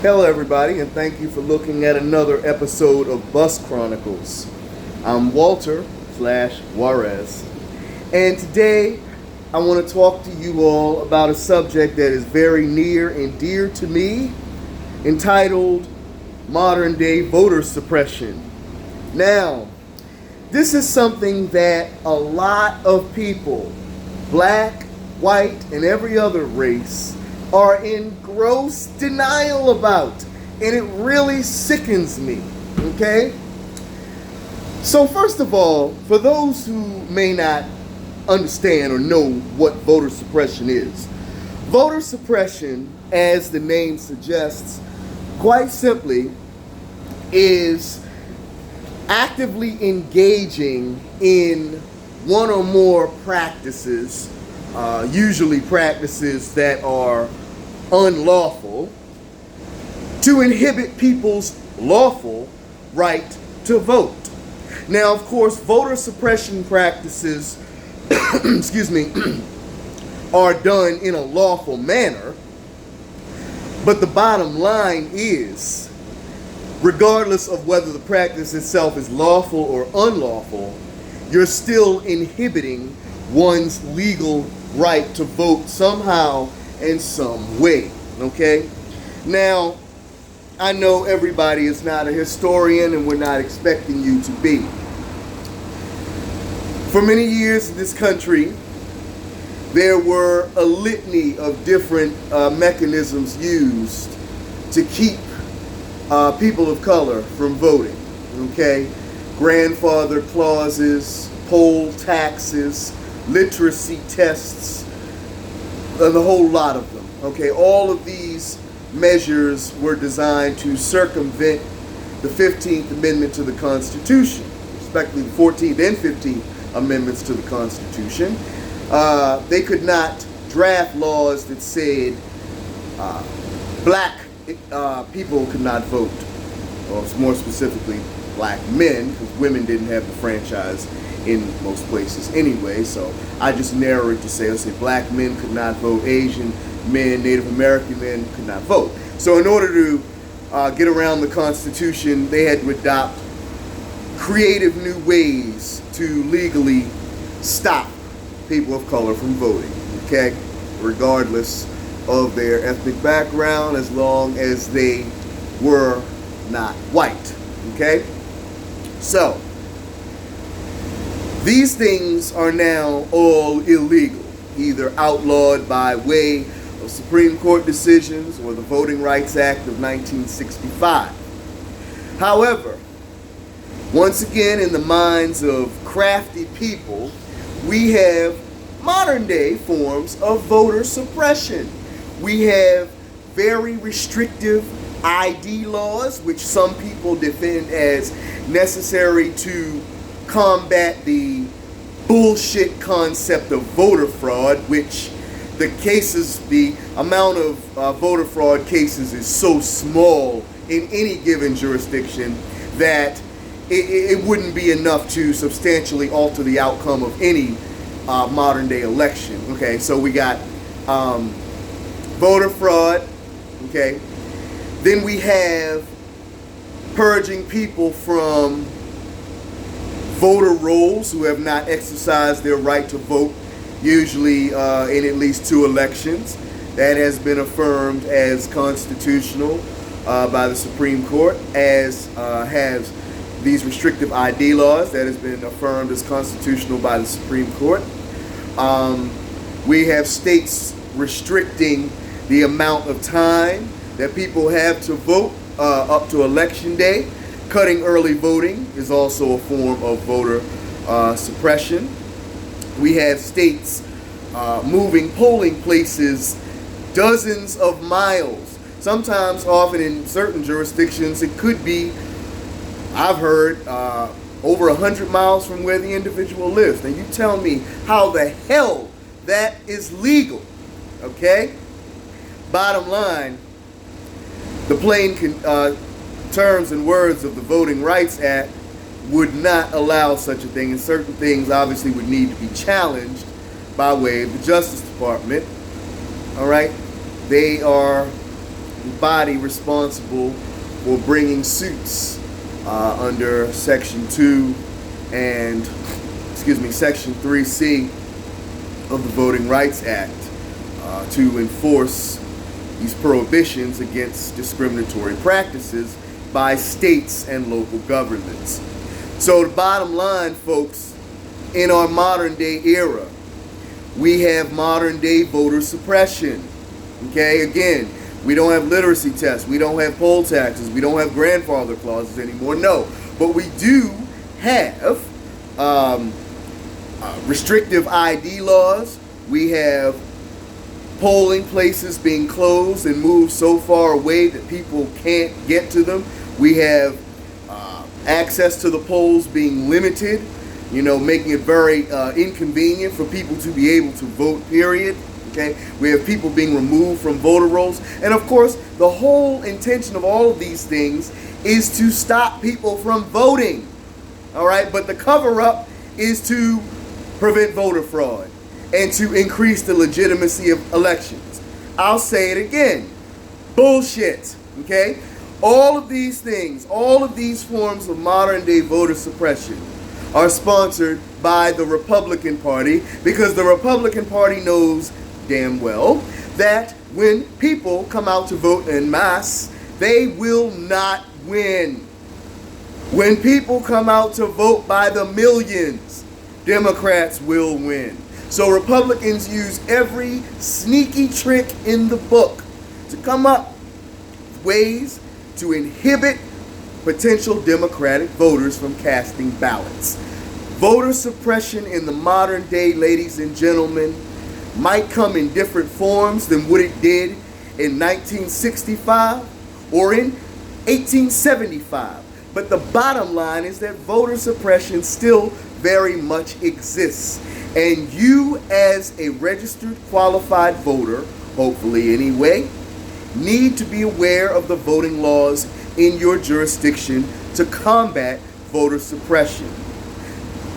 Hello, everybody, and thank you for looking at another episode of Bus Chronicles. I'm Walter/Juarez, and today I want to talk to you all about a subject that is very near and dear to me, entitled Modern Day Voter Suppression. Now, this is something that a lot of people, black, white, and every other race, are in gross denial about, and it really sickens me, okay? So first of all, for those who may not understand or know what voter suppression is, voter suppression, as the name suggests, quite simply is actively engaging in one or more practices, usually practices that are unlawful, to inhibit people's lawful right to vote. Now, of course, voter suppression practices are done in a lawful manner, but the bottom line is, regardless of whether the practice itself is lawful or unlawful, you're still inhibiting one's legal right to vote somehow in some way, okay? Now, I know everybody is not a historian, and we're not expecting you to be. For many years in this country, there were a litany of different mechanisms used to keep people of color from voting, okay? Grandfather clauses, poll taxes, literacy tests, and a whole lot of them, okay? All of these measures were designed to circumvent the 15th Amendment to the Constitution, respectively the 14th and 15th Amendments to the Constitution. They could not draft laws that said black people could not vote, or more specifically, black men, because women didn't have the franchise in most places anyway, so I just narrowed it to say, let's say black men could not vote, Asian men, Native American men could not vote. So in order to get around the Constitution, they had to adopt creative new ways to legally stop people of color from voting, okay? Regardless of their ethnic background, as long as they were not white, okay? So, these things are now all illegal, either outlawed by way of Supreme Court decisions or the Voting Rights Act of 1965. However, once again, in the minds of crafty people, we have modern day forms of voter suppression. We have very restrictive ID laws, which some people defend as necessary to combat the bullshit concept of voter fraud, which the amount of voter fraud cases is so small in any given jurisdiction that it wouldn't be enough to substantially alter the outcome of any modern day election. Okay, so we got voter fraud, okay? Then we have purging people from voter rolls who have not exercised their right to vote, usually in at least 2 elections. That has been affirmed as constitutional by the Supreme Court, as has these restrictive ID laws. That has been affirmed as constitutional by the Supreme Court. We have states restricting the amount of time that people have to vote up to election day. Cutting early voting is also a form of voter suppression. We have states moving polling places dozens of miles. Sometimes, often in certain jurisdictions, it could be, I've heard, over 100 miles from where the individual lives. Now you tell me how the hell that is legal, okay? Bottom line, the plain terms and words of the Voting Rights Act would not allow such a thing, and certain things obviously would need to be challenged by way of the Justice Department. All right, they are body responsible for bringing suits under Section 2 and, Section 3C of the Voting Rights Act to enforce these prohibitions against discriminatory practices by states and local governments. So the bottom line, folks, in our modern day era, we have modern day voter suppression. Okay, again, we don't have literacy tests, we don't have poll taxes, we don't have grandfather clauses anymore. No, but we do have restrictive ID laws. We have polling places being closed and moved so far away that people can't get to them. We have access to the polls being limited, making it very inconvenient for people to be able to vote, period. Okay? We have people being removed from voter rolls. And of course, the whole intention of all of these things is to stop people from voting. All right? But the cover-up is to prevent voter fraud and to increase the legitimacy of elections. I'll say it again. Bullshit. Okay? All of these things, all of these forms of modern-day voter suppression are sponsored by the Republican Party, because the Republican Party knows damn well that when people come out to vote en masse, they will not win. When people come out to vote by the millions, Democrats will win. So Republicans use every sneaky trick in the book to come up with ways to inhibit potential Democratic voters from casting ballots. Voter suppression in the modern day, ladies and gentlemen, might come in different forms than what it did in 1965 or in 1875. But the bottom line is that voter suppression still very much exists. And you, as a registered qualified voter, hopefully anyway, need to be aware of the voting laws in your jurisdiction to combat voter suppression.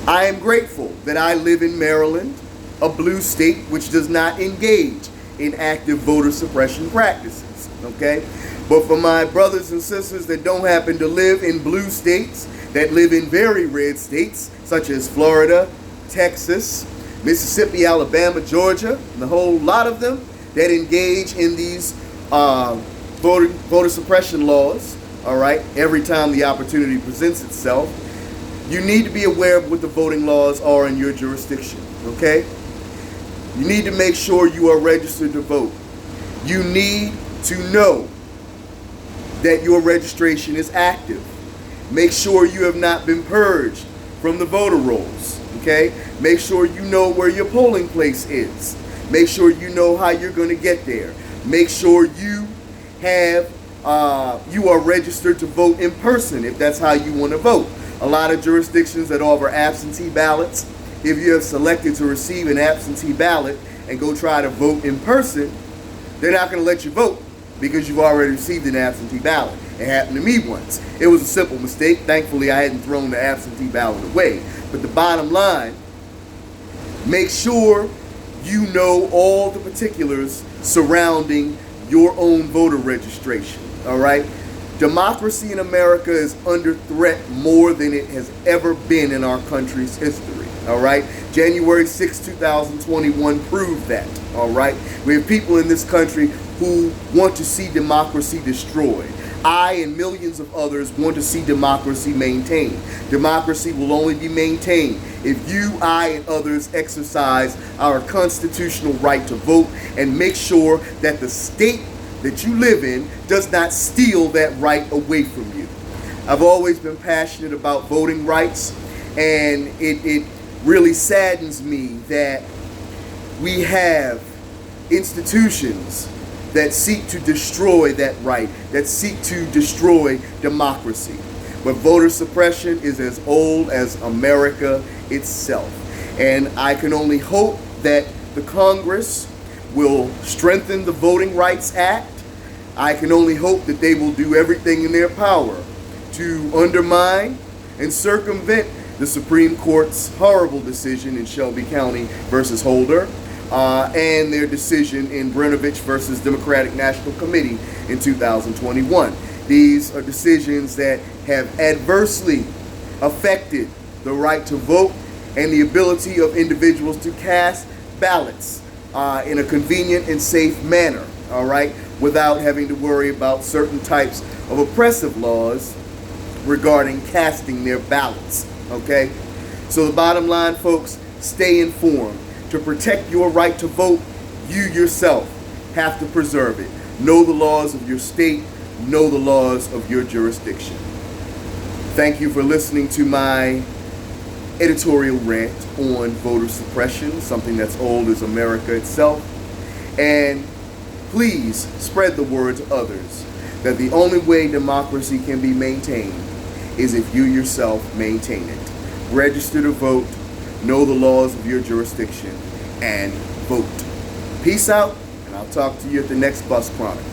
I am grateful that I live in Maryland, a blue state which does not engage in active voter suppression practices, okay? But for my brothers and sisters that don't happen to live in blue states, that live in very red states, such as Florida, Texas, Mississippi, Alabama, Georgia, and a whole lot of them that engage in these voter suppression laws, all right, every time the opportunity presents itself, you need to be aware of what the voting laws are in your jurisdiction, okay? You need to make sure you are registered to vote. You need to know that your registration is active. Make sure you have not been purged from the voter rolls, okay? Make sure you know where your polling place is. Make sure you know how you're going to get there. Make sure you have you are registered to vote in person if that's how you want to vote. A lot of jurisdictions that offer absentee ballots, if you have selected to receive an absentee ballot and go try to vote in person, they're not going to let you vote because you've already received an absentee ballot. It happened to me once. It was a simple mistake. Thankfully, I hadn't thrown the absentee ballot away. But the bottom line, make sure you know all the particulars surrounding your own voter registration, all right? Democracy in America is under threat more than it has ever been in our country's history, all right? January 6, 2021 proved that, all right? We have people in this country who want to see democracy destroyed. I and millions of others want to see democracy maintained. Democracy will only be maintained if you, I, and others exercise our constitutional right to vote and make sure that the state that you live in does not steal that right away from you. I've always been passionate about voting rights, and it really saddens me that we have institutions that seek to destroy that right, that seek to destroy democracy. But voter suppression is as old as America itself. And I can only hope that the Congress will strengthen the Voting Rights Act. I can only hope that they will do everything in their power to undermine and circumvent the Supreme Court's horrible decision in Shelby County versus Holder. and their decision in Brnovich versus Democratic National Committee in 2021. These are decisions that have adversely affected the right to vote and the ability of individuals to cast ballots in a convenient and safe manner, all right, without having to worry about certain types of oppressive laws regarding casting their ballots, okay? So the bottom line, folks, stay informed. To protect your right to vote, you yourself have to preserve it. Know the laws of your state, know the laws of your jurisdiction. Thank you for listening to my editorial rant on voter suppression, something that's old as America itself. And please spread the word to others that the only way democracy can be maintained is if you yourself maintain it. Register to vote, know the laws of your jurisdiction, and vote. Peace out, and I'll talk to you at the next Bus Chronicle.